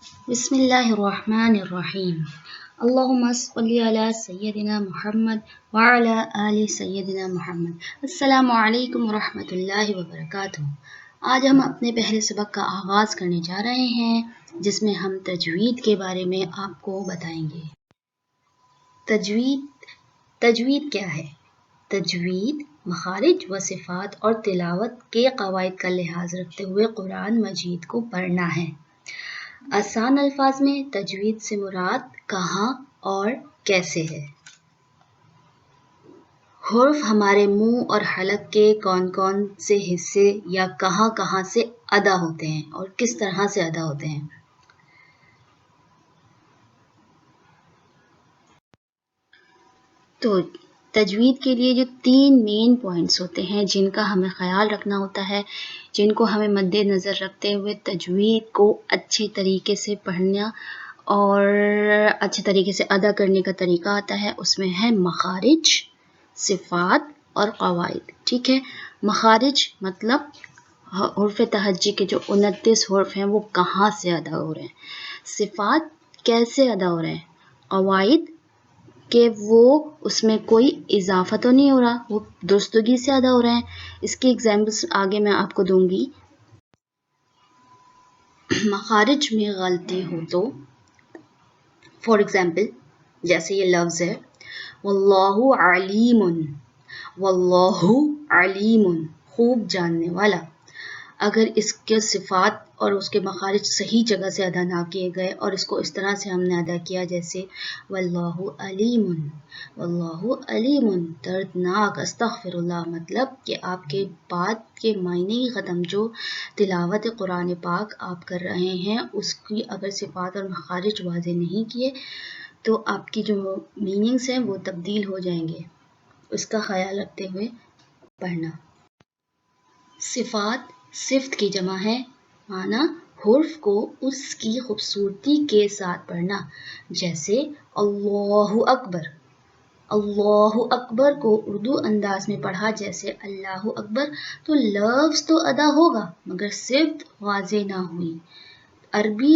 بسم اللہ الرحمن الرحیم اللہم صلی علی سیدنا محمد وعلی آل سیدنا محمد۔ السلام علیکم ورحمۃ اللہ وبرکاتہ۔ آج ہم اپنے پہلے سبق کا آغاز کرنے جا رہے ہیں جس میں ہم تجوید کے بارے میں آپ کو بتائیں گے۔ تجوید کیا ہے؟ تجوید مخارج و صفات اور تلاوت کے قواعد کا لحاظ رکھتے ہوئے قرآن مجید کو پڑھنا ہے۔ آسان الفاظ میں تجوید سے مراد کہاں اور کیسے ہے۔ حرف ہمارے منہ اور حلق کے کون کون سے حصے یا کہاں کہاں سے ادا ہوتے ہیں اور کس طرح سے ادا ہوتے ہیں۔ تو تجوید کے لیے جو 3 مین پوائنٹس ہوتے ہیں جن کا ہمیں خیال رکھنا ہوتا ہے، جن کو ہمیں مد نظر رکھتے ہوئے تجوید کو اچھے طریقے سے پڑھنا اور اچھے طریقے سے ادا کرنے کا طریقہ آتا ہے، اس میں ہے مخارج، صفات اور قواعد۔ ٹھیک ہے، مخارج مطلب حرف تہجی کے جو 29 حرف ہیں وہ کہاں سے ادا ہو رہے ہیں، صفات کیسے ادا ہو رہے ہیں، قواعد کہ وہ اس میں کوئی اضافہ تو نہیں ہو رہا، وہ درستگی سے ادا ہو رہے ہیں۔ اس کی ایگزامپلس آگے میں آپ کو دوں گی۔ مخارج میں غلطی ہو تو فار ایگزامپل جیسے یہ لفظ ہے واللہ علیم، واللہ علیم خوب جاننے والا، اگر اس کے صفات اور اس کے مخارج صحیح جگہ سے ادا نہ کیے گئے اور اس کو اس طرح سے ہم نے ادا کیا جیسے واللہ علیم، واللہ علیم دردناک، استغفر اللہ، مطلب کہ آپ کے بات کے معنی ہی ختم۔ جو تلاوت قرآن پاک آپ کر رہے ہیں اس کی اگر صفات اور مخارج واضح نہیں کیے تو آپ کی جو میننگس ہیں وہ تبدیل ہو جائیں گے، اس کا خیال رکھتے ہوئے پڑھنا۔ صفات صفت کی جمع ہے، معنی حرف کو اس کی خوبصورتی کے ساتھ پڑھنا، جیسے اللہ اکبر۔ اللہ اکبر کو اردو انداز میں پڑھا جیسے اللہ اکبر تو لفظ تو ادا ہوگا مگر صفت واضح نہ ہوئی۔ عربی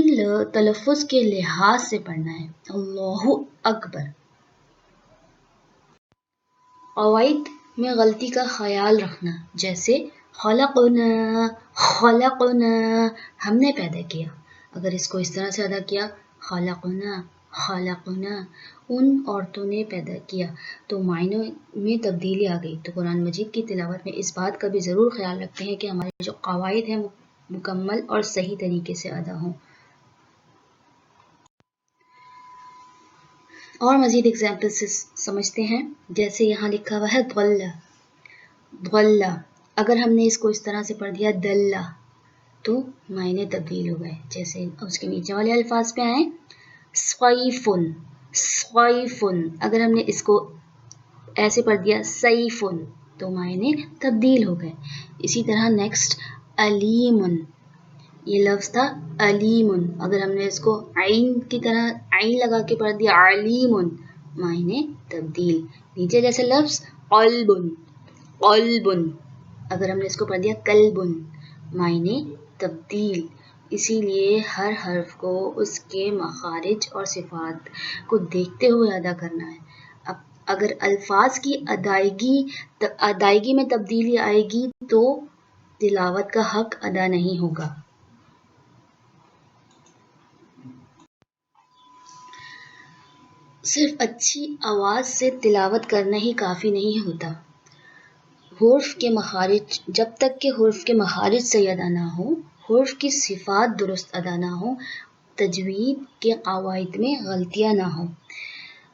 تلفظ کے لحاظ سے پڑھنا ہے اللہ اکبر۔ قواعد میں غلطی کا خیال رکھنا جیسے خلقنا، خلقنا ہم نے پیدا کیا، اگر اس کو اس طرح سے ادا کیا خلقنا، خلقنا ان عورتوں نے پیدا کیا تو معنوں میں تبدیلی آ گئی۔ تو قرآن مجید کی تلاوت میں اس بات کا بھی ضرور خیال رکھتے ہیں کہ ہمارے جو قواعد ہیں وہ مکمل اور صحیح طریقے سے ادا ہوں۔ اور مزید ایگزامپل سے سمجھتے ہیں، جیسے یہاں لکھا ہوا ہے ضل، ضل اگر ہم نے اس کو اس طرح سے پڑھ دیا دل تو معنی تبدیل ہو گئے۔ جیسے اس کے نیچے والے الفاظ پہ آئیں صیفن، صیفن اگر ہم نے اس کو ایسے پڑھ دیا سیفن تو معنی تبدیل ہو گئے۔ اسی طرح نیکسٹ علیمن، یہ لفظ تھا علیمن، اگر ہم نے اس کو عین کی طرح عین لگا کے پڑھ دیا علیمن معنی تبدیل۔ نیچے جیسے لفظ قلبن، قلبن اگر ہم نے اس کو پڑھ دیا قلبن معنی تبدیل۔ اسی لیے ہر حرف کو اس کے مخارج اور صفات کو دیکھتے ہوئے ادا کرنا ہے۔ اگر الفاظ کی ادائیگی میں تبدیلی آئے گی تو تلاوت کا حق ادا نہیں ہوگا۔ صرف اچھی آواز سے تلاوت کرنا ہی کافی نہیں ہوتا، حرف کے مخارج جب تک کہ حرف کے مخارج صحیح ادا نہ ہوں، حرف کی صفات درست ادا نہ ہوں، تجوید کے قواعد میں غلطیاں نہ ہوں۔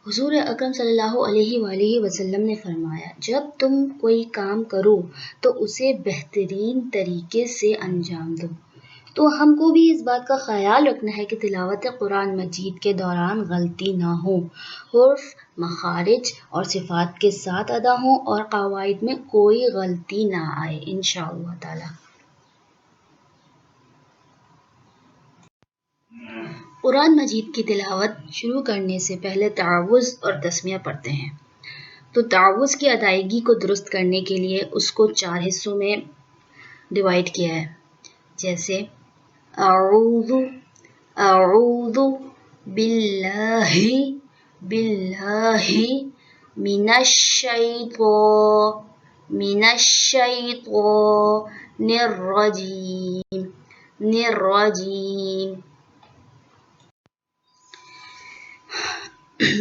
حضور اکرم صلی اللہ علیہ وآلہ وسلم نے فرمایا جب تم کوئی کام کرو تو اسے بہترین طریقے سے انجام دو۔ تو ہم کو بھی اس بات کا خیال رکھنا ہے کہ تلاوت قرآن مجید کے دوران غلطی نہ ہو، حرف مخارج اور صفات کے ساتھ ادا ہوں اور قواعد میں کوئی غلطی نہ آئے انشاءاللہ تعالی۔ قرآن مجید کی تلاوت شروع کرنے سے پہلے تعوذ اور تسمیہ پڑھتے ہیں۔ تو تعوذ کی ادائیگی کو درست کرنے کے لیے اس کو 4 حصوں میں ڈیوائڈ کیا ہے، جیسے اعوذ، أعوذ بالله من الشيطان الرجيم.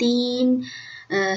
3